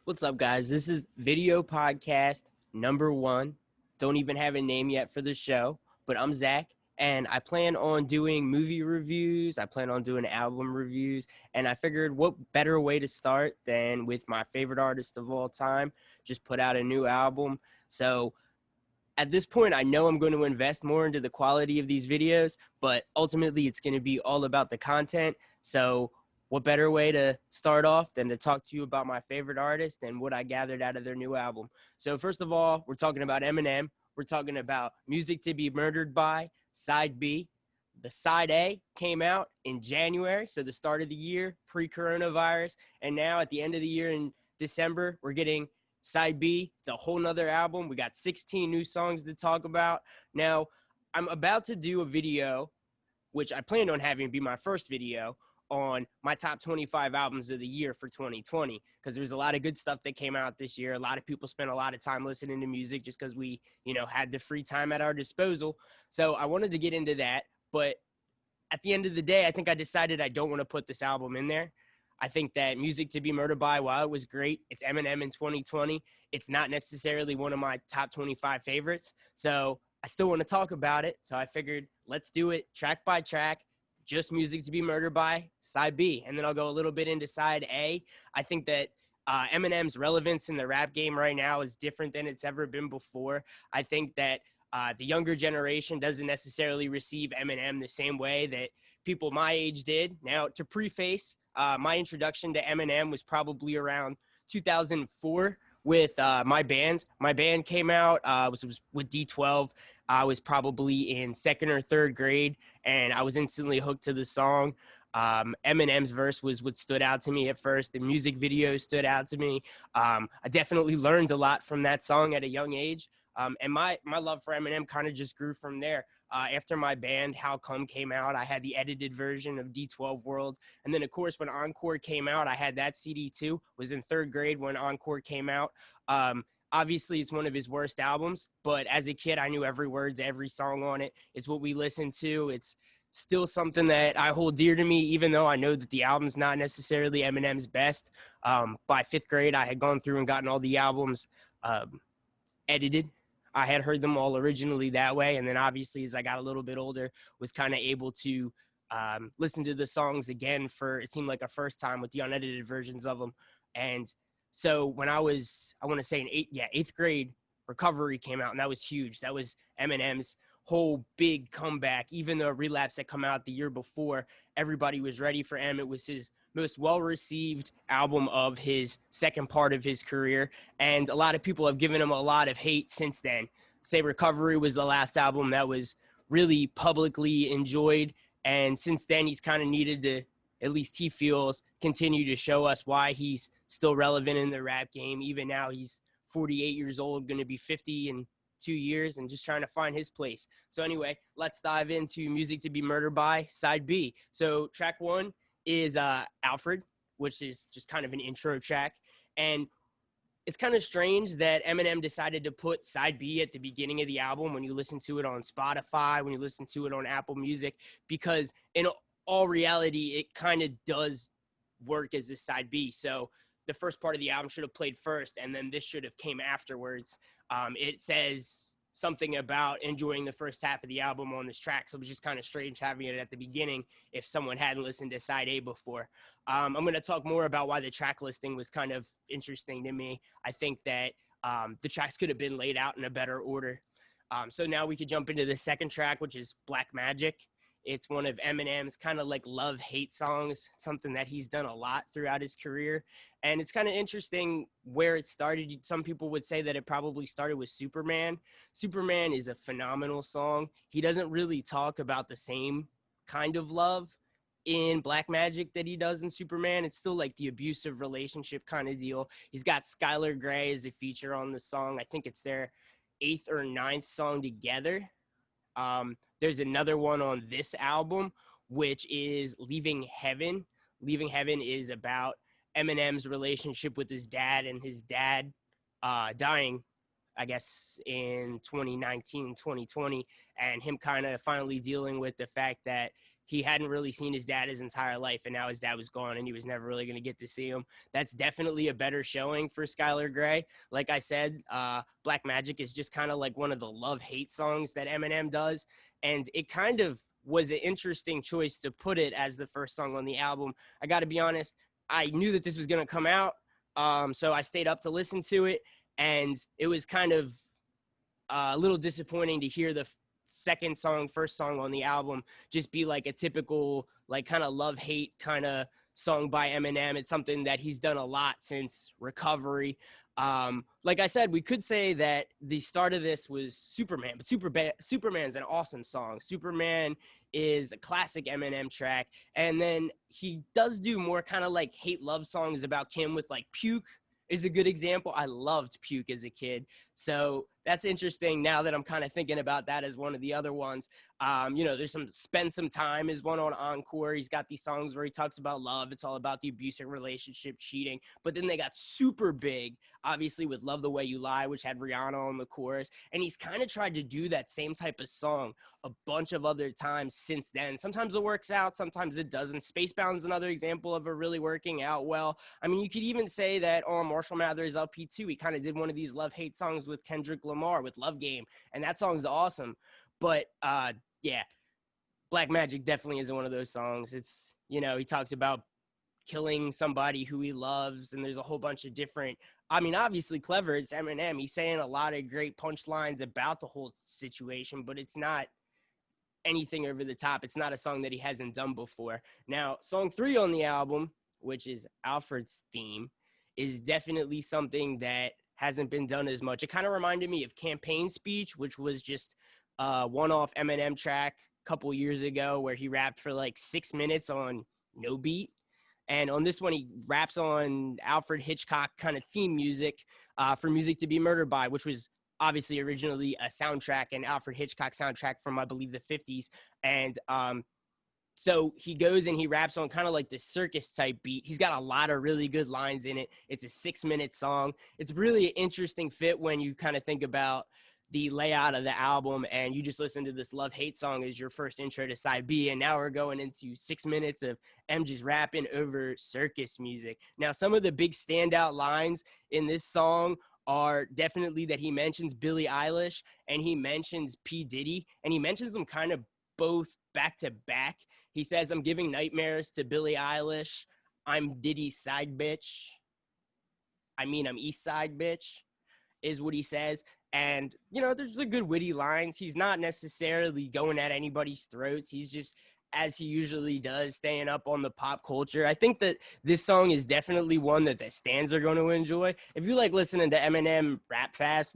What's up, guys? This is video podcast number one. Don't even have a name yet for the show, but I'm Zach, and I plan on doing movie reviews. I plan on doing album reviews, and I figured what better way to start than with my favorite artist of all time, just put out a new album. So at this point, I know I'm going to invest more into the quality of these videos, but ultimately it's going to be all about the content. So what better way to start off than to talk to you about my favorite artist and what I gathered out of their new album. So first of all, we're talking about Eminem. We're talking about Music to Be Murdered By, Side B. The Side A came out in January, so the start of the year, pre-coronavirus. And now at the end of the year in December, we're getting Side B. It's a whole nother album. We got 16 new songs to talk about. Now, I'm about to do a video, which I planned on having be my first video, on my top 25 albums of the year for 2020, because there was a lot of good stuff that came out this year. A lot of people spent a lot of time listening to music just because we, had the free time at our disposal. So I wanted to get into that. But at the end of the day, I think I decided I don't want to put this album in there. I think that Music to Be Murdered By, while it was great, it's Eminem in 2020. It's not necessarily one of my top 25 favorites. So I still want to talk about it. So I figured let's do it track by track, just Music to Be Murdered By, Side B. And then I'll go a little bit into Side A. I think that Eminem's relevance in the rap game right now is different than it's ever been before. I think that the younger generation doesn't necessarily receive Eminem the same way that people my age did. Now, to preface, my introduction to Eminem was probably around 2004 with my band. My band came out, was with D12. I was probably in second or third grade, and I was instantly hooked to the song. Eminem's verse was what stood out to me at first. The music video stood out to me. I definitely learned a lot from that song at a young age. And my love for Eminem kind of just grew from there. After my band, How Come, came out, I had the edited version of D12 World. And then, of course, when Encore came out, I had that CD too. Was in third grade when Encore came out. Obviously, it's one of his worst albums, but as a kid, I knew every word to every song on it. It's what we listened to. It's still something that I hold dear to me, even though I know that the album's not necessarily Eminem's best. By fifth grade, I had gone through and gotten all the albums edited. I had heard them all originally that way. And then obviously as I got a little bit older, was kind of able to listen to the songs again for, it seemed like a first time with the unedited versions of them. And so when I was, I want to say in eighth grade, Recovery came out, and that was huge. That was Eminem's whole big comeback. Even though Relapse had come out the year before, everybody was ready for M. It was his most well-received album of his second part of his career, and a lot of people have given him a lot of hate since then. Say Recovery was the last album that was really publicly enjoyed, and since then he's kind of needed to, at least he feels, continue to show us why he's still relevant in the rap game. Even now, he's 48 years old, going to be 50 in 2 years, and just trying to find his place. So anyway, let's dive into Music to Be Murdered By, Side B. So track one is Alfred, which is just kind of an intro track. And it's kind of strange that Eminem decided to put Side B at the beginning of the album when you listen to it on Spotify, when you listen to it on Apple Music, because in all reality, it kind of does work as a Side B. So the first part of the album should have played first, and then this should have came afterwards. It says something about enjoying the first half of the album on this track, so it was just kind of strange having it at the beginning if someone hadn't listened to Side A before. I'm going to talk more about why the track listing was kind of interesting to me. I think that the tracks could have been laid out in a better order. So now we could jump into the second track, which is Black Magic. It's one of Eminem's kind of like love-hate songs, something that he's done a lot throughout his career. And it's kind of interesting where it started. Some people would say that it probably started with Superman. Superman is a phenomenal song. He doesn't really talk about the same kind of love in Black Magic that he does in Superman. It's still like the abusive relationship kind of deal. He's got Skylar Grey as a feature on the song. I think it's their 8th or 9th song together. There's another one on this album, which is Leaving Heaven. Leaving Heaven is about Eminem's relationship with his dad, and his dad dying, I guess, in 2019, 2020, and him kind of finally dealing with the fact that he hadn't really seen his dad his entire life, and now his dad was gone and he was never really going to get to see him. That's definitely a better showing for Skylar Grey. Like I said, Black Magic is just kind of like one of the love-hate songs that Eminem does, and it kind of was an interesting choice to put it as the first song on the album. I got to be honest, I knew that this was going to come out, so I stayed up to listen to it, and it was kind of a little disappointing to hear the first song on the album just be like a typical, like, kind of love hate kind of song by Eminem. It's something that he's done a lot since Recovery. Like I said, we could say that the start of this was Superman, but Superman's an awesome song. Superman is a classic Eminem track. And then he does do more kind of like hate love songs about Kim with like Puke is a good example. I loved Puke as a kid. So that's interesting now that I'm kind of thinking about that as one of the other ones. There's Spend Some Time is one on Encore. He's got these songs where he talks about love. It's all about the abusive relationship, cheating. But then they got super big, obviously, with Love the Way You Lie, which had Rihanna on the chorus. And he's kind of tried to do that same type of song a bunch of other times since then. Sometimes it works out, sometimes it doesn't. Spacebound's another example of it really working out well. I mean, you could even say that on Marshall Mathers LP2, he kind of did one of these love-hate songs with Kendrick Lamar with Love Game, and that song's awesome. But yeah, Black Magic definitely isn't one of those songs. It's, he talks about killing somebody who he loves, and there's a whole bunch of different, I mean, obviously clever. It's Eminem. He's saying a lot of great punchlines about the whole situation, but it's not anything over the top. It's not a song that he hasn't done before. Now, song 3 on the album, which is Alfred's Theme, is definitely something that hasn't been done as much. It kind of reminded me of Campaign Speech, which was just a one-off Eminem track a couple years ago where he rapped for like 6 minutes on no beat. And on this one, he raps on Alfred Hitchcock kind of theme music for Music to Be Murdered By, which was obviously originally a soundtrack, an Alfred Hitchcock soundtrack from, I believe, the 50s. And so he goes and he raps on kind of like this circus type beat. He's got a lot of really good lines in it. It's a 6-minute song. It's really an interesting fit when you kind of think about the layout of the album and you just listen to this love hate song as your first intro to side B. And now we're going into 6 minutes of M just rapping over circus music. Now, some of the big standout lines in this song are definitely that he mentions Billie Eilish and he mentions P. Diddy, and he mentions them kind of both back to back. He says, I'm giving nightmares to Billie Eilish. I'm Diddy's side bitch. I'm East Side bitch, is what he says. And, there's the good witty lines. He's not necessarily going at anybody's throats. He's just, as he usually does, staying up on the pop culture. I think that this song is definitely one that the stands are going to enjoy. If you like listening to Eminem rap fast,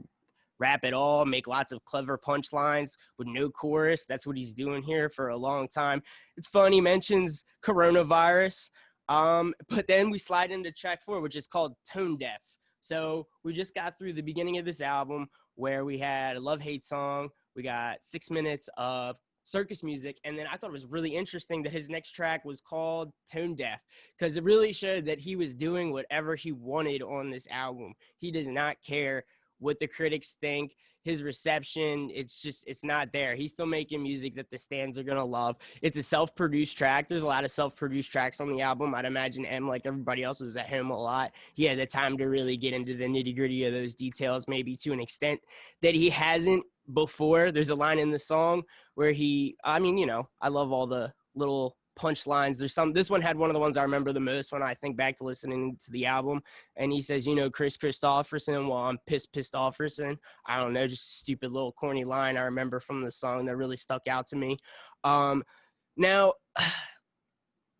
rap at all, make lots of clever punchlines with no chorus, that's what he's doing here for a long time. It's fun. He mentions coronavirus. But then we slide into track 4, which is called Tone Deaf. So we just got through the beginning of this album where we had a love-hate song. We got 6 minutes of circus music. And then I thought it was really interesting that his next track was called Tone Deaf, because it really showed that he was doing whatever he wanted on this album. He does not care what the critics think. His reception, it's not there. He's still making music that the stands are going to love. It's a self-produced track. There's a lot of self-produced tracks on the album. I'd imagine M, like everybody else, was at home a lot. He had the time to really get into the nitty-gritty of those details, maybe to an extent that he hasn't before. There's a line in the song where I love all the little punchlines. This one had one of the ones I remember the most when I think back to listening to the album. And he says, Chris Christopherson, well, I'm pissed Offerson. I don't know, just a stupid little corny line I remember from the song that really stuck out to me. Now,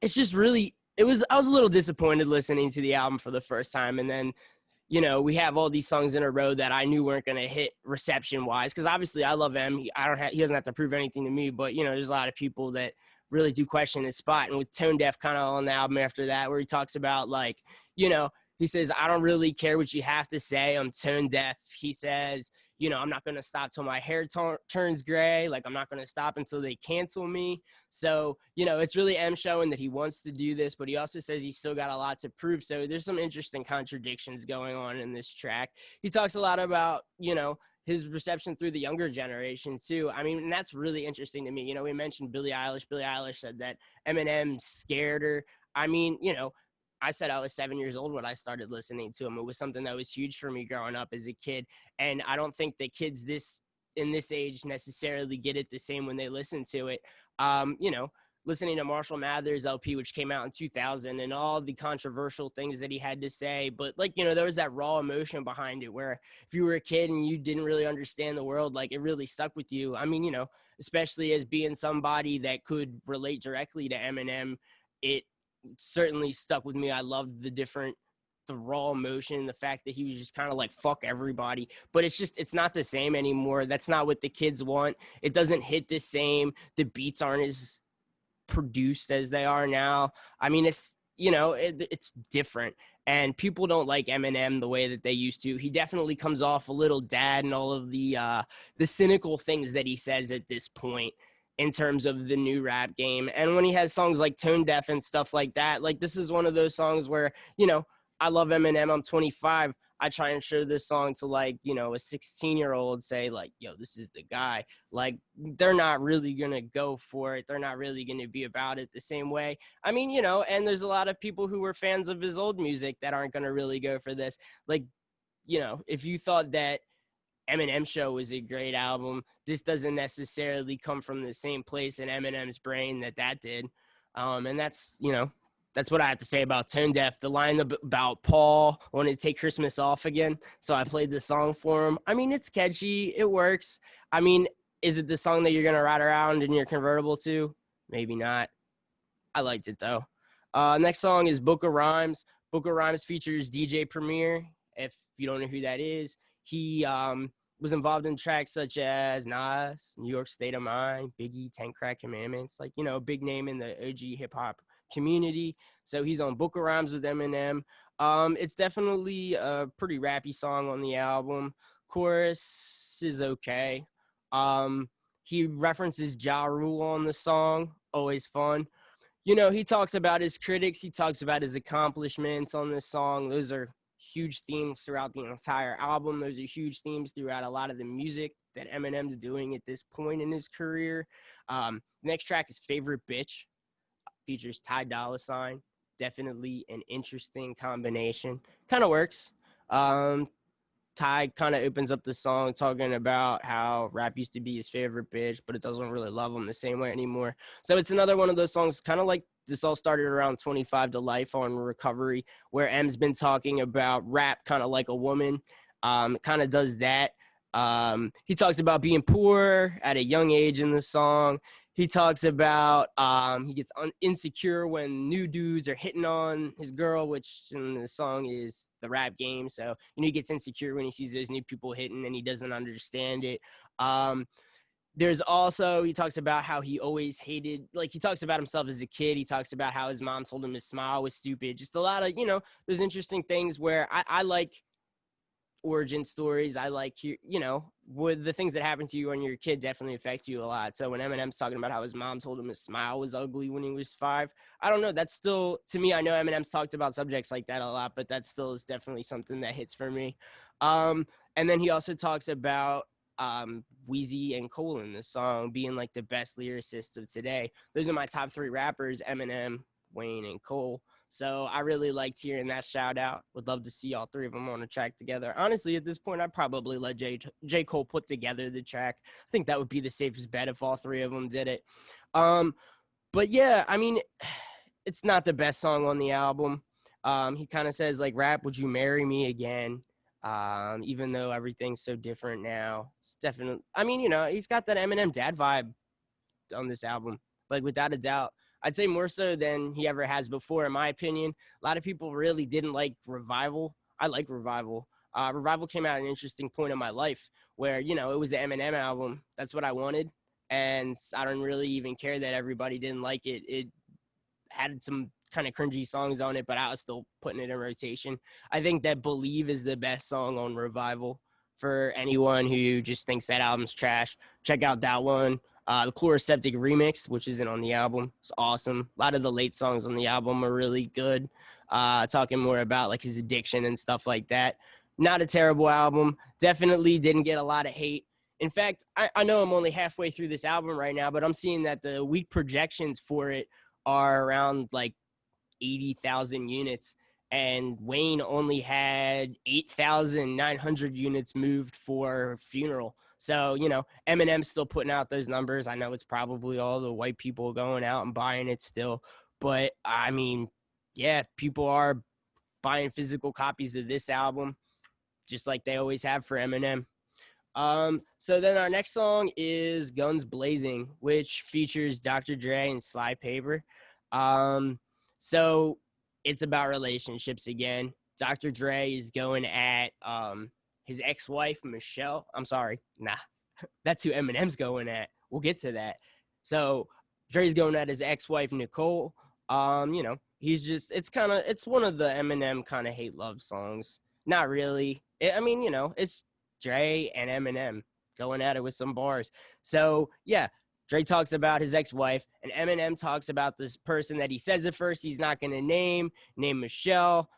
it's just really, I was a little disappointed listening to the album for the first time. And then, we have all these songs in a row that I knew weren't going to hit reception-wise, because obviously I love him. He doesn't have to prove anything to me, but, there's a lot of people that really do question his spot. And with Tone Deaf kind of on the album after that, where he talks about he says, I don't really care what you have to say. I'm tone deaf. He says, I'm not going to stop till my hair turns gray. Like, I'm not going to stop until they cancel me. So, it's really M showing that he wants to do this, but he also says he's still got a lot to prove. So there's some interesting contradictions going on in this track. He talks a lot about, his reception through the younger generation too. I mean, and that's really interesting to me. You know, we mentioned Billie Eilish. Billie Eilish said that Eminem scared her. I mean, you know, I said I was 7 years old when I started listening to him. It was something that was huge for me growing up as a kid. And I don't think that kids in this age necessarily get it the same when they listen to it. You know, listening to Marshall Mathers LP, which came out in 2000, and all the controversial things that he had to say. But like, you know, there was that raw emotion behind it where if you were a kid and you didn't really understand the world, like it really stuck with you. I mean, you know, especially as being somebody that could relate directly to Eminem, it certainly stuck with me. I loved the raw emotion, the fact that he was just kind of like fuck everybody. But it's not the same anymore. That's not what the kids want. It doesn't hit the same. The beats aren't as produced as they are now. I mean, it's, you know, it's different, and people don't like Eminem the way that they used to. He definitely comes off a little dad and all of the cynical things that he says at this point in terms of the new rap game. And when he has songs like Tone Deaf and stuff like that, like this is one of those songs where, you know, I love Eminem. I'm 25. I try and show this song to, like, you know, a 16-year-old, say like, yo, this is the guy. Like, they're not really going to go for it. They're not really going to be about it the same way. I mean, you know, and there's a lot of people who were fans of his old music that aren't going to really go for this. Like, you know, if you thought that Eminem Show was a great album, this doesn't necessarily come from the same place in Eminem's brain that did. And that's, you know, that's what I have to say about Tone Deaf. The line about Paul wanted to take Christmas off again, so I played the song for him. I mean, it's catchy. It works. I mean, is it the song that you're going to ride around in your convertible to? Maybe not. I liked it, though. Next song is Book of Rhymes. Book of Rhymes features DJ Premier. If you don't know who that is, he was involved in tracks such as Nas, New York State of Mind, Biggie, 10 Crack Commandments. Like, you know, big name in the OG hip-hop community. So he's on Book of Rhymes with Eminem. It's definitely a pretty rappy song on the album. Chorus is okay. He references Ja Rule on the song. Always fun. You know, he talks about his critics. He talks about his accomplishments on this song. Those are huge themes throughout the entire album. Those are huge themes throughout a lot of the music that Eminem's doing at this point in his career. Next track is Favorite Bitch. Features Ty Dolla $ign. Definitely an interesting combination. Kind of works. Ty kind of opens up the song talking about how rap used to be his favorite bitch, but it doesn't really love him the same way anymore. So it's another one of those songs, kind of like this all started around 25 to Life on Recovery, where M's been talking about rap kind of like a woman. Kind of does that. He talks about being poor at a young age in the song. He talks about he gets insecure when new dudes are hitting on his girl, which in the song is the rap game. So, you know, he gets insecure when he sees those new people hitting and he doesn't understand it. There's also, he talks about how he always hated, like he talks about himself as a kid. He talks about how his mom told him his smile was stupid. Just a lot of, you know, those interesting things where I like origin stories. I like, you know, with the things that happen to you when you're a kid definitely affect you a lot. So when Eminem's talking about how his mom told him his smile was ugly when he was 5, I don't know. That's still, to me, I know Eminem's talked about subjects like that a lot, but that still is definitely something that hits for me. And then he also talks about Weezy and Cole in the song being like the best lyricists of today. Those are my top 3 rappers: Eminem, Wayne, and Cole. So I really liked hearing that shout out. Would love to see all 3 of them on a track together. Honestly, at this point, I'd probably let J. Cole put together the track. I think that would be the safest bet if all 3 of them did it. But yeah, I mean, it's not the best song on the album. He kind of says like, rap, would you marry me again? Even though everything's so different now. It's definitely, I mean, you know, he's got that Eminem dad vibe on this album, like without a doubt. I'd say more so than he ever has before, in my opinion. A lot of people really didn't like Revival. I like Revival. Revival came out at an interesting point in my life where, you know, it was an Eminem album. That's what I wanted. And I don't really even care that everybody didn't like it. It had some kind of cringy songs on it, but I was still putting it in rotation. I think that Believe is the best song on Revival. For anyone who just thinks that album's trash, check out that one. The Chloroseptic remix, which isn't on the album, is awesome. A lot of the late songs on the album are really good. Talking more about like his addiction and stuff like that. Not a terrible album. Definitely didn't get a lot of hate. In fact, I know I'm only halfway through this album right now, but I'm seeing that the week projections for it are around like 80,000 units. And Wayne only had 8,900 units moved for Funeral. So, Eminem's still putting out those numbers. I know it's probably all the white people going out and buying it still. But I mean, yeah, people are buying physical copies of this album, just like they always have for Eminem. So then our next song is Guns Blazing, which features Dr. Dre and Sly Paper. Um, so it's about relationships again. Dr. Dre is going at his ex-wife Michelle. I'm sorry, nah, that's who Eminem's going at. We'll get to that. So Dre's going at his ex-wife Nicole. It's one of the Eminem kind of hate love songs. Not really. It's Dre and Eminem going at it with some bars. So yeah, Dre talks about his ex-wife, and Eminem talks about this person that he says at first he's not going to name Michelle,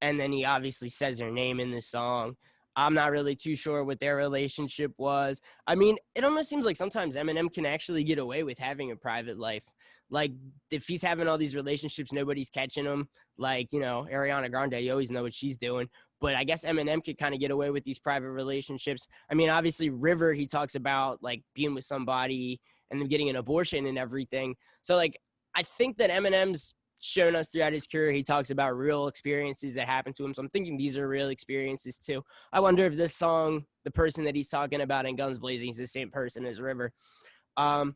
and then he obviously says her name in the song. I'm not really too sure what their relationship was. I mean, it almost seems like sometimes Eminem can actually get away with having a private life. Like, if he's having all these relationships, nobody's catching him. Like, Ariana Grande, you always know what she's doing. But I guess Eminem could kind of get away with these private relationships. I mean, obviously, River, he talks about, like, being with somebody and then getting an abortion and everything. So, like, I think that Eminem's shown us throughout his career, he talks about real experiences that happened to him. So I'm thinking these are real experiences too. I wonder if this song, the person that he's talking about in Guns Blazing, is the same person as River. So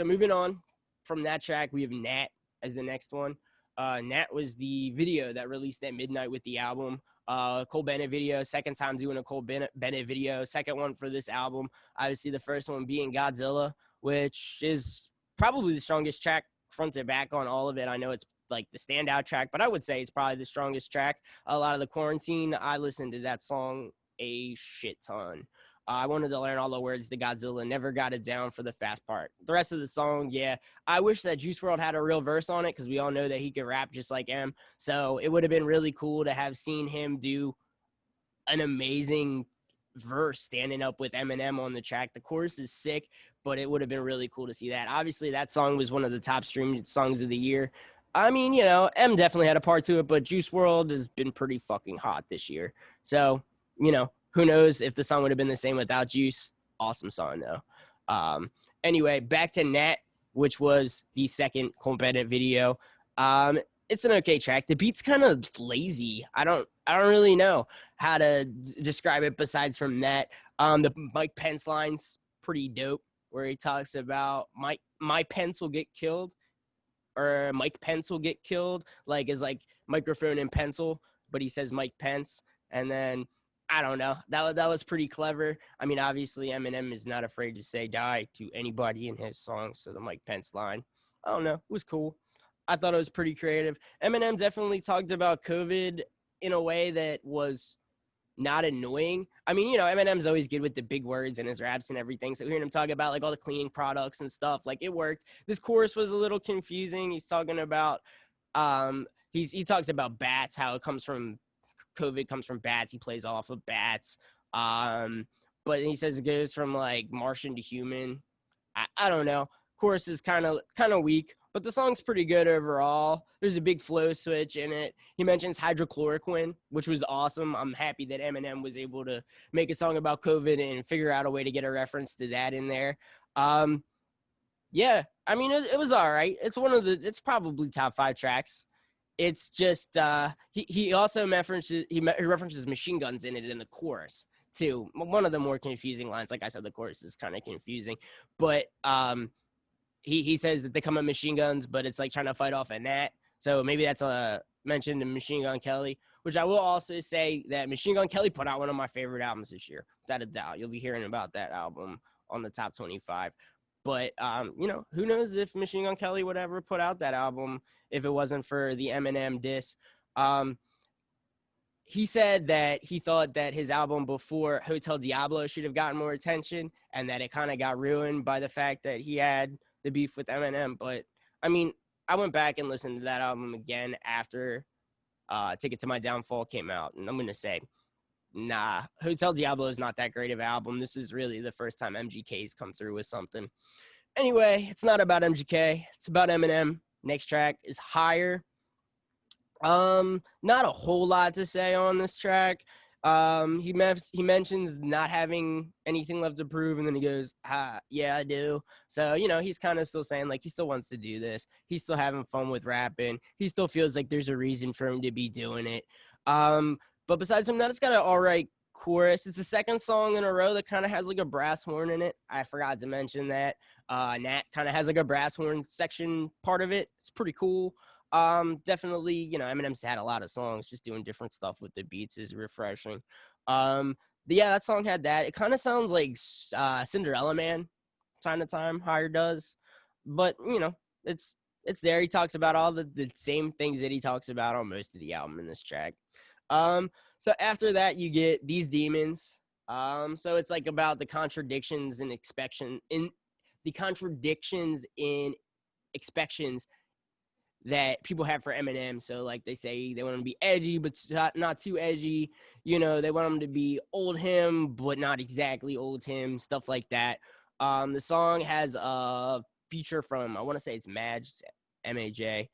moving on from that track, we have Nat as the next one. Nat was the video that released at midnight with the album. Cole Bennett video, second time doing a Cole Bennett video, second one for this album. Obviously, the first one being Godzilla, which is probably the strongest track front to back on all of it. I know it's like the standout track, but I would say it's probably the strongest track. A lot of the Quarantine, I listened to that song a shit ton. I wanted to learn all the words to Godzilla, never got it down for the fast part. The rest of the song, yeah, I wish that Juice WRLD had a real verse on it because we all know that he could rap just like M. So it would have been really cool to have seen him do an amazing verse standing up with Eminem on the track. The chorus is sick, but it would have been really cool to see that. Obviously, that song was one of the top streamed songs of the year. I mean, M definitely had a part to it, but Juice WRLD has been pretty fucking hot this year. So, who knows if the song would have been the same without Juice. Awesome song, though. Anyway, back to Nat, which was the second Cole Bennett video. It's an okay track. The beat's kind of lazy. I don't really know how to describe it besides from that. The Mike Pence line's pretty dope, where he talks about my Pence will get killed, or Mike Pence will get killed, like is like microphone and pencil, but he says Mike Pence, and then I don't know. That was pretty clever. I mean, obviously Eminem is not afraid to say die to anybody in his songs, so the Mike Pence line, I don't know, it was cool. I thought it was pretty creative. Eminem definitely talked about COVID in a way that was not annoying. I mean, Eminem's always good with the big words and his raps and everything. So hearing him talk about like all the cleaning products and stuff, like it worked. This chorus was a little confusing. He's talking about he talks about bats, how it comes from COVID comes from bats. He plays off of bats. But he says it goes from like Martian to human. I don't know. Chorus is kind of weak, but the song's pretty good overall. There's a big flow switch in it. He mentions hydrochloroquine, which was awesome. I'm happy that Eminem was able to make a song about COVID and figure out a way to get a reference to that in there. Yeah, I mean, it was all right. It's probably top 5 tracks. It's just he also references machine guns in it in the chorus too. One of the more confusing lines. Like I said, the chorus is kind of confusing, but he says that they come with machine guns, but it's like trying to fight off a gnat. So maybe that's a mention to Machine Gun Kelly, which I will also say that Machine Gun Kelly put out one of my favorite albums this year, without a doubt. You'll be hearing about that album on the top 25. But, who knows if Machine Gun Kelly would ever put out that album if it wasn't for the Eminem diss. He said that he thought that his album before Hotel Diablo should have gotten more attention and that it kind of got ruined by the fact that he had the beef with Eminem. But, I mean, I went back and listened to that album again after Ticket to My Downfall came out. And I'm going to say Nah, Hotel Diablo is not that great of an album. This is really the first time MGK's come through with something. Anyway, it's not about MGK. It's about Eminem. Next track is Higher. Not a whole lot to say on this track. He mentions not having anything left to prove, and then he goes, yeah, I do. So, he's kind of still saying, like, he still wants to do this. He's still having fun with rapping. He still feels like there's a reason for him to be doing it. But besides from that, it's got an all right chorus. It's the second song in a row that kind of has like a brass horn in it. I forgot to mention that. Nat kind of has like a brass horn section part of it. It's pretty cool. Definitely, Eminem's had a lot of songs, just doing different stuff with the beats is refreshing. Yeah, that song had that. It kind of sounds like Cinderella Man, time to time, Higher does, but it's there. He talks about all the same things that he talks about on most of the album in this track. So after that, you get These Demons. So it's like about the contradictions in expectations that people have for Eminem. So like they say they want him to be edgy, but not too edgy. They want him to be old him, but not exactly old him, stuff like that. The song has a feature from, I want to say it's MAJ.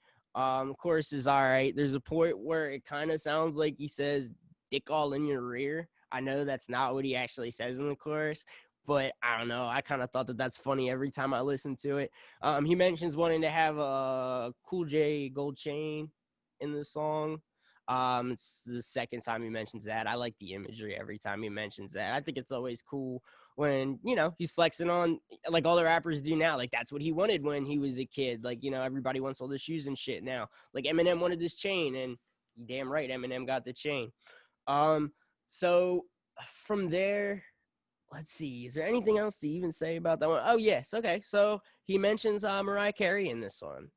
Chorus is all right. There's a point where it kind of sounds like he says dick all in your rear. I know that's not what he actually says in the chorus, but I don't know. I kind of thought that that's funny every time I listen to it. He mentions wanting to have a Cool J gold chain in the song. It's the second time he mentions that. I like the imagery every time he mentions that. I think it's always cool when, he's flexing on, like all the rappers do now. Like, that's what he wanted when he was a kid. Like, everybody wants all the shoes and shit now. Like, Eminem wanted this chain, and damn right, Eminem got the chain. So from there, let's see. Is there anything else to even say about that one? Oh, yes. Okay. So he mentions Mariah Carey in this one.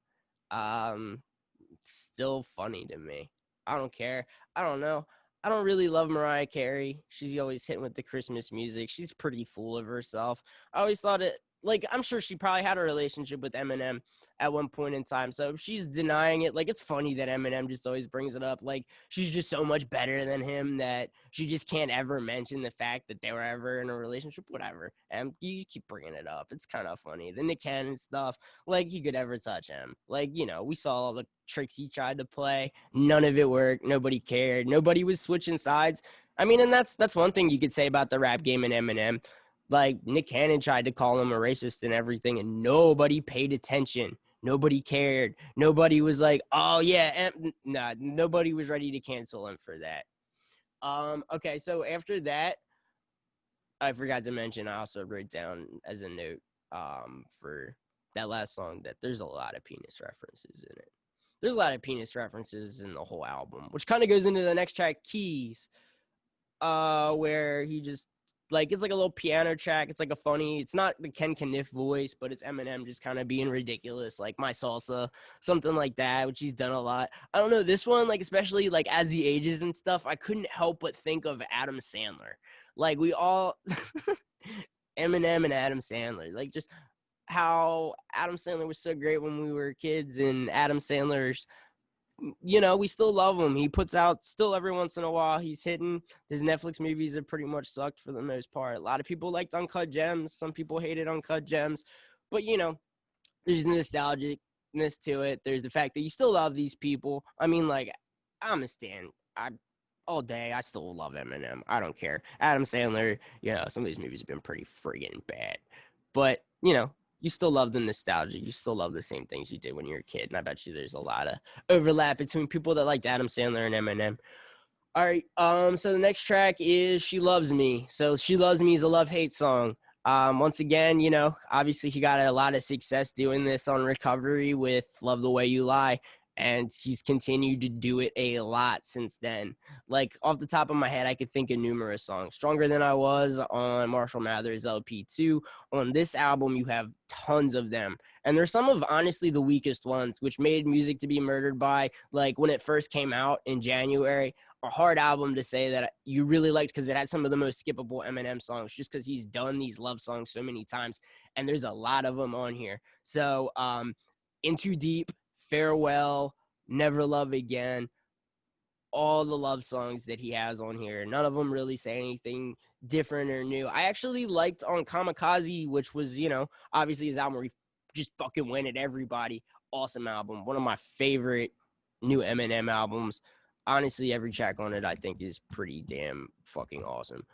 Still funny to me. I don't care. I don't know. I don't really love Mariah Carey. She's always hitting with the Christmas music. She's pretty full of herself. I always thought it, like, I'm sure she probably had a relationship with Eminem at one point in time. So if she's denying it, like, it's funny that Eminem just always brings it up. Like, she's just so much better than him that she just can't ever mention the fact that they were ever in a relationship, whatever. And you keep bringing it up. It's kind of funny. The Nick Cannon stuff, like, he could ever touch him. Like, we saw all the tricks he tried to play. None of it worked. Nobody cared. Nobody was switching sides. I mean, and that's one thing you could say about the rap game and Eminem. Like, Nick Cannon tried to call him a racist and everything, and nobody paid attention. Nobody cared. Nobody was like, oh, yeah. Nah, nobody was ready to cancel him for that. Okay, so after that, I forgot to mention, I also wrote down as a note for that last song that there's a lot of penis references in it. There's a lot of penis references in the whole album, which kind of goes into the next track, Keys, where he just, like, it's like a little piano track. It's like it's not the Ken Kniff voice, but it's Eminem just kind of being ridiculous, like My Salsa, something like that, which he's done a lot. I don't know, this one, like, especially, like, as he ages and stuff, I couldn't help but think of Adam Sandler. Like, we all, Eminem and Adam Sandler, like, just how Adam Sandler was so great when we were kids, and Adam Sandler's, we still love him. He puts out still every once in a while. He's hitting. His Netflix movies have pretty much sucked for the most part. A lot of people liked Uncut Gems. Some people hated Uncut Gems. But, there's nostalgicness to it. There's the fact that you still love these people. I mean, like, I'm a stan. All day, I still love Eminem. I don't care. Adam Sandler, some of these movies have been pretty friggin' bad. But, you still love the nostalgia. You still love the same things you did when you were a kid. And I bet you there's a lot of overlap between people that liked Adam Sandler and Eminem. All right. So the next track is She Loves Me. So She Loves Me is a love-hate song. Once again, obviously he got a lot of success doing this on Recovery with Love the Way You Lie. And he's continued to do it a lot since then. Like, off the top of my head, I could think of numerous songs. Stronger Than I Was on Marshall Mathers LP2. On this album, you have tons of them. And they're some of, honestly, the weakest ones, which made Music to Be Murdered By, like, when it first came out in January, a hard album to say that you really liked because it had some of the most skippable Eminem songs just because he's done these love songs so many times. And there's a lot of them on here. So, In Too Deep, Farewell, Never Love Again, all the love songs that he has on here. None of them really say anything different or new. I actually liked on Kamikaze, which was, obviously his album where he just fucking went at everybody. Awesome album. One of my favorite new Eminem albums. Honestly, every track on it I think is pretty damn fucking awesome.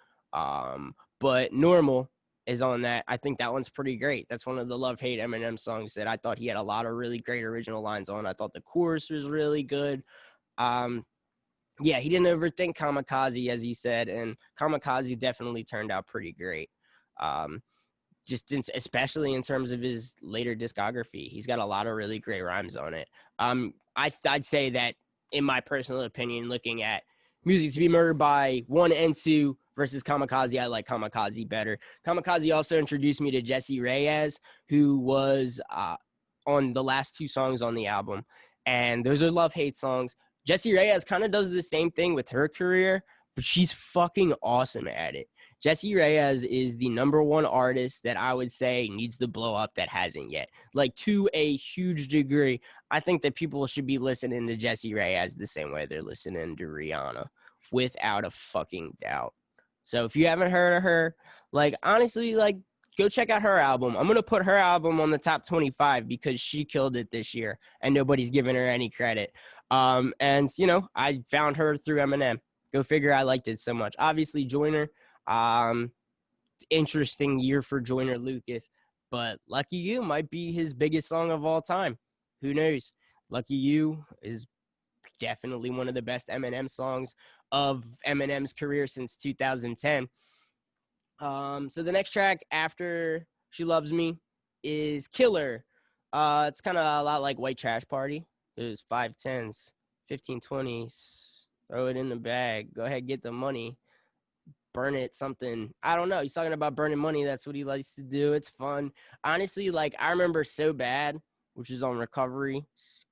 But Normal is on that. I think that one's pretty great. That's one of the Love Hate Eminem songs that I thought he had a lot of really great original lines on. I thought the chorus was really good. Yeah, he didn't overthink Kamikaze, as he said, and Kamikaze definitely turned out pretty great. Especially in terms of his later discography, he's got a lot of really great rhymes on it. I'd say that, in my personal opinion, looking at Music to Be Murdered by 1 and 2 versus Kamikaze, I like Kamikaze better. Kamikaze also introduced me to Jessie Reyez, who was on the last 2 songs on the album, and those are love-hate songs. Jessie Reyez kind of does the same thing with her career, but she's fucking awesome at it. Jessie Reyez is the #1 artist that I would say needs to blow up that hasn't yet. Like, to a huge degree, I think that people should be listening to Jessie Reyez the same way they're listening to Rihanna, without a fucking doubt. So if you haven't heard of her, honestly, go check out her album. I'm going to put her album on the top 25 because she killed it this year and nobody's giving her any credit. And I found her through Eminem. Go figure, I liked it so much. Obviously, Joyner. Interesting year for Joyner Lucas, but Lucky You might be his biggest song of all time. Who knows? Lucky You is definitely one of the best Eminem songs of Eminem's career since 2010. So the next track after She Loves Me is Killer. It's kind of a lot like White Trash Party. There's 5 10s, 15 20s. Throw it in the bag. Go ahead, get the money. Burn it, something. I don't know. He's talking about burning money. That's what he likes to do. It's fun. Honestly, I remember So Bad, which is on Recovery.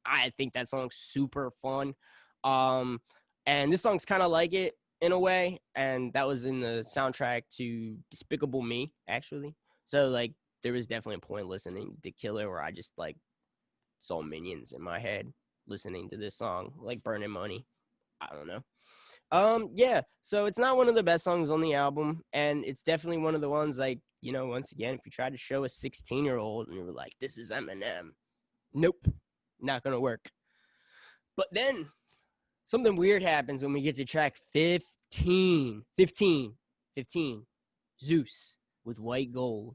I think that song's super fun. And this song's kind of like it in a way. And that was in the soundtrack to Despicable Me, actually. So, there was definitely a point listening to Killer where I just, saw Minions in my head listening to this song, Burning Money. I don't know. Yeah, so it's not one of the best songs on the album, and it's definitely one of the ones, once again, if you try to show a 16-year-old and you were like, this is Eminem, nope, not gonna work. But then something weird happens when we get to track 15, Zeus with White Gold.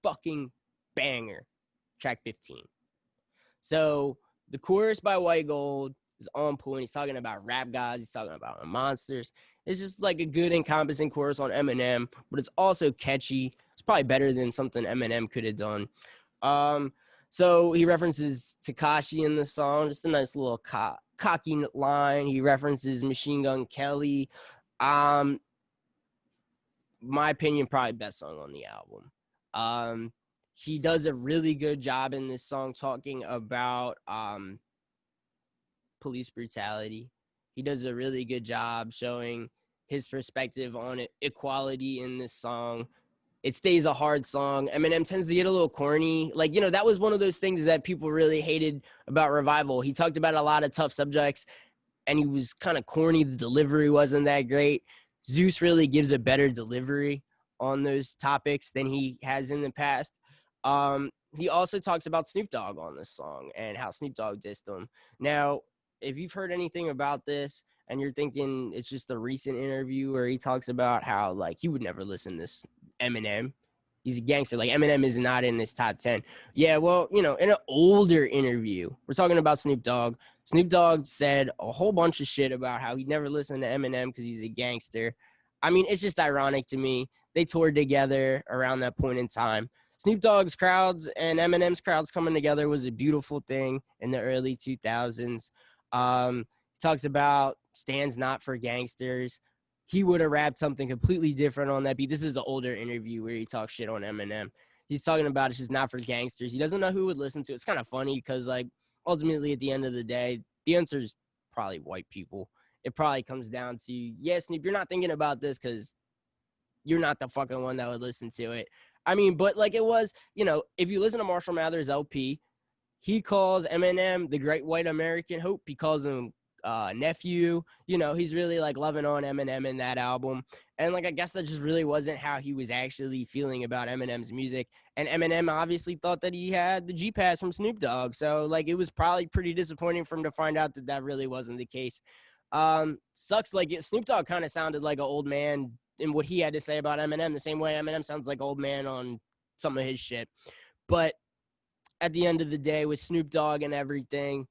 Fucking banger. Track 15. So the chorus by White Gold is on point. He's talking about rap guys. He's talking about monsters. It's just a good encompassing chorus on Eminem, but it's also catchy. It's probably better than something Eminem could have done. So he references Tekashi in the song. Just a nice little cocky line. He references Machine Gun Kelly. My opinion, probably best song on the album. He does a really good job in this song talking about police brutality. He does a really good job showing his perspective on equality in this song. It stays a hard song. Eminem tends to get a little corny. That was one of those things that people really hated about Revival. He talked about a lot of tough subjects, and he was kind of corny. The delivery wasn't that great. Zeus really gives a better delivery on those topics than he has in the past. He also talks about Snoop Dogg on this song and how Snoop Dogg dissed him. Now, if you've heard anything about this and you're thinking it's just a recent interview where he talks about how, he would never listen to Eminem. He's a gangster. Eminem is not in this top 10. Yeah, well, in an older interview, we're talking about Snoop Dogg. Snoop Dogg said a whole bunch of shit about how he never listened to Eminem because he's a gangster. I mean, it's just ironic to me. They toured together around that point in time. Snoop Dogg's crowds and Eminem's crowds coming together was a beautiful thing in the early 2000s. Talks about stands not for gangsters. He would have rapped something completely different on that beat. This is an older interview where he talks shit on Eminem. He's talking about it's just not for gangsters. He doesn't know who would listen to it. It's kind of funny because, ultimately at the end of the day, the answer is probably white people. It probably comes down to, yeah, Snoop, you're not thinking about this because you're not the fucking one that would listen to it. I mean, but it was, if you listen to Marshall Mathers LP, he calls Eminem the great white American hope. He calls him nephew. You know, he's really like loving on Eminem in that album. And like I guess that just really wasn't how he was actually feeling about Eminem's music. And Eminem obviously thought that he had the G Pass from Snoop Dogg. So like it was probably pretty disappointing for him to find out that that really wasn't the case. Sucks, like Snoop Dogg kind of sounded like an old man in what he had to say about Eminem, the same way Eminem sounds like old man on some of his shit. But at the end of the day, with Snoop Dogg and everything,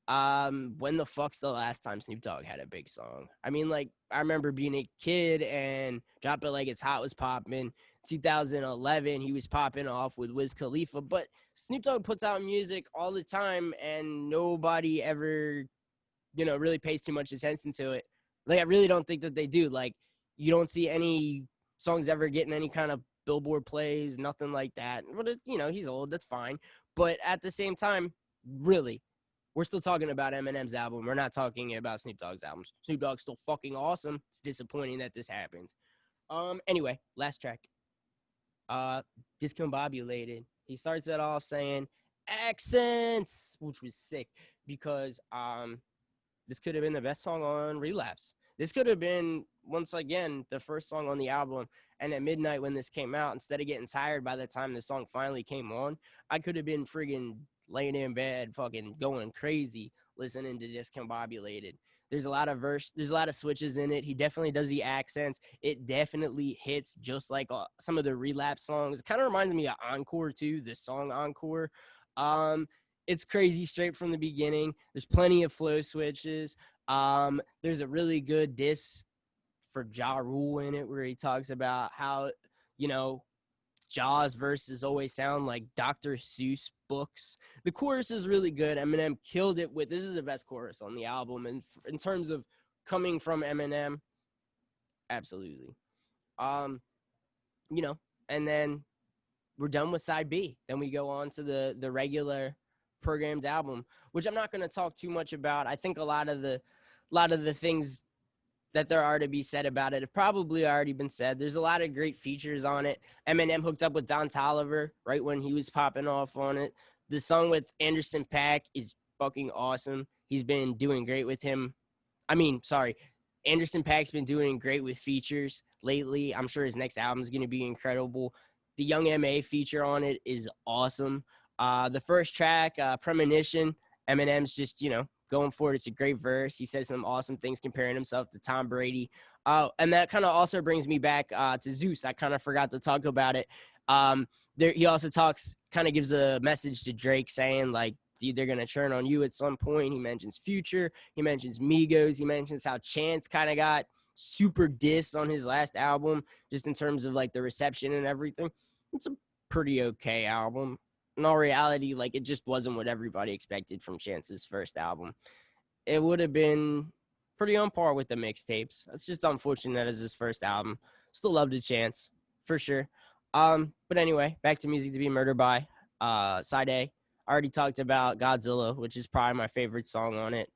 when the fuck's the last time Snoop Dogg had a big song? I mean, like, I remember being a kid and Drop It Like It's Hot was popping. 2011, he was popping off with Wiz Khalifa. But Snoop Dogg puts out music all the time, and nobody ever, you know, really pays too much attention to it. Like, I really don't think that they do. Like, you don't see any songs ever getting any kind of Billboard plays, nothing like that. But, you know, he's old. That's fine. But at the same time, really, we're still talking about Eminem's album. We're not talking about Snoop Dogg's albums. Snoop Dogg's still fucking awesome. It's disappointing that this happens. Anyway, last track. Discombobulated. He starts it off saying accents, which was sick because this could have been the best song on Relapse. This could have been, once again, the first song on the album. And at midnight when this came out, instead of getting tired by the time the song finally came on, I could have been friggin' laying in bed, fucking going crazy, listening to Discombobulated. There's a lot of switches in it. He definitely does the accents. It definitely hits just like some of the Relapse songs. It kind of reminds me of Encore too, the song Encore. It's crazy straight from the beginning. There's plenty of flow switches. There's a really good diss for Ja Rule in it where he talks about how, you know, Jaws verses always sound like Dr. Seuss books. The chorus is really good. Eminem killed it with, this is the best chorus on the album. And in terms of coming from Eminem, absolutely. You know, and then we're done with side B. Then we go on to the regular programmed album, which I'm not going to talk too much about. I think a lot of the things that there are to be said about it have probably already been said. There's a lot of great features on it. Eminem hooked up with Don Toliver right when he was popping off on it. The song with Anderson .Paak is fucking awesome. He's been doing great with him. Anderson .Paak's been doing great with features lately. I'm sure his next album is going to be incredible. The Young M.A. feature on it is awesome. The first track, Premonition, Eminem's just, you know, going for it. It's a great verse. He says some awesome things comparing himself to Tom Brady. And that kind of also brings me back to Zeus. I kind of forgot to talk about it. He also kind of gives a message to Drake saying, like, they're going to turn on you at some point. He mentions Future. He mentions Migos. He mentions how Chance kind of got super dissed on his last album, just in terms of, like, the reception and everything. It's a pretty okay album. In all reality, like, it just wasn't what everybody expected from Chance's first album. It would have been pretty on par with the mixtapes. It's just unfortunate as his first album. Still loved the Chance, for sure. But anyway, back to Music to Be Murdered By. Side A. I already talked about Godzilla, which is probably my favorite song on it.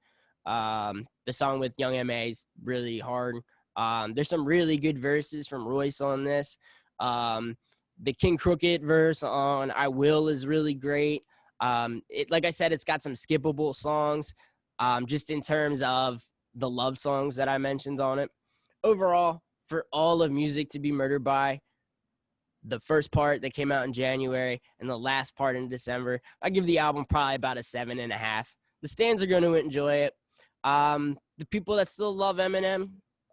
The song with Young M.A. is really hard. There's some really good verses from Royce on this. The King Crooked verse on I Will is really great. Like I said, it's got some skippable songs, just in terms of the love songs that I mentioned on it. Overall, for all of Music to Be Murdered By, the first part that came out in January and the last part in December, I give the album probably about a 7.5. The stands are going to enjoy it. The people that still love Eminem,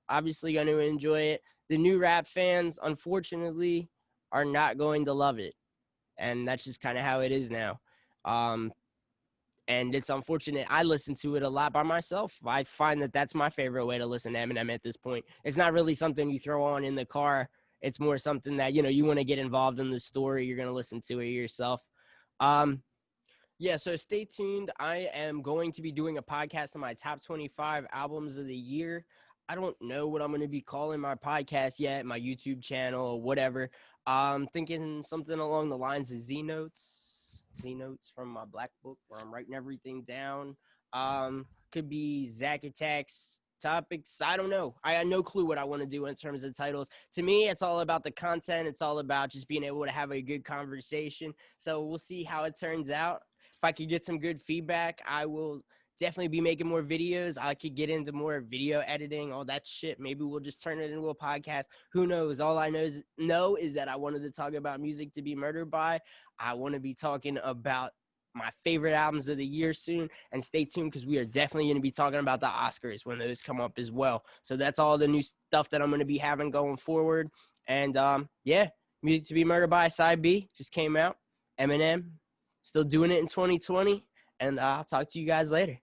obviously going to enjoy it. The new rap fans, unfortunately, are not going to love it. And that's just kind of how it is now. And it's unfortunate. I listen to it a lot by myself. I find that that's my favorite way to listen to Eminem at this point. It's not really something you throw on in the car. It's more something that, you know, you want to get involved in the story. You're going to listen to it yourself. Yeah, so stay tuned. I am going to be doing a podcast on my top 25 albums of the year. I don't know what I'm going to be calling my podcast yet, my YouTube channel or whatever. I'm thinking something along the lines of Z Notes from my black book where I'm writing everything down. Could be Zack Attack's topics. I don't know. I had no clue what I want to do in terms of titles. To me, it's all about the content. It's all about just being able to have a good conversation. So we'll see how it turns out. If I could get some good feedback, I will definitely be making more videos. I could get into more video editing, all that shit. Maybe we'll just turn it into a podcast. Who knows? All I know is that I wanted to talk about Music to Be Murdered By. I want to be talking about my favorite albums of the year soon, and stay tuned because we are definitely going to be talking about the Oscars when those come up as well. So that's all the new stuff that I'm going to be having going forward. And yeah, Music to Be Murdered By Side B just came out. Eminem still doing it in 2020, and I'll talk to you guys later.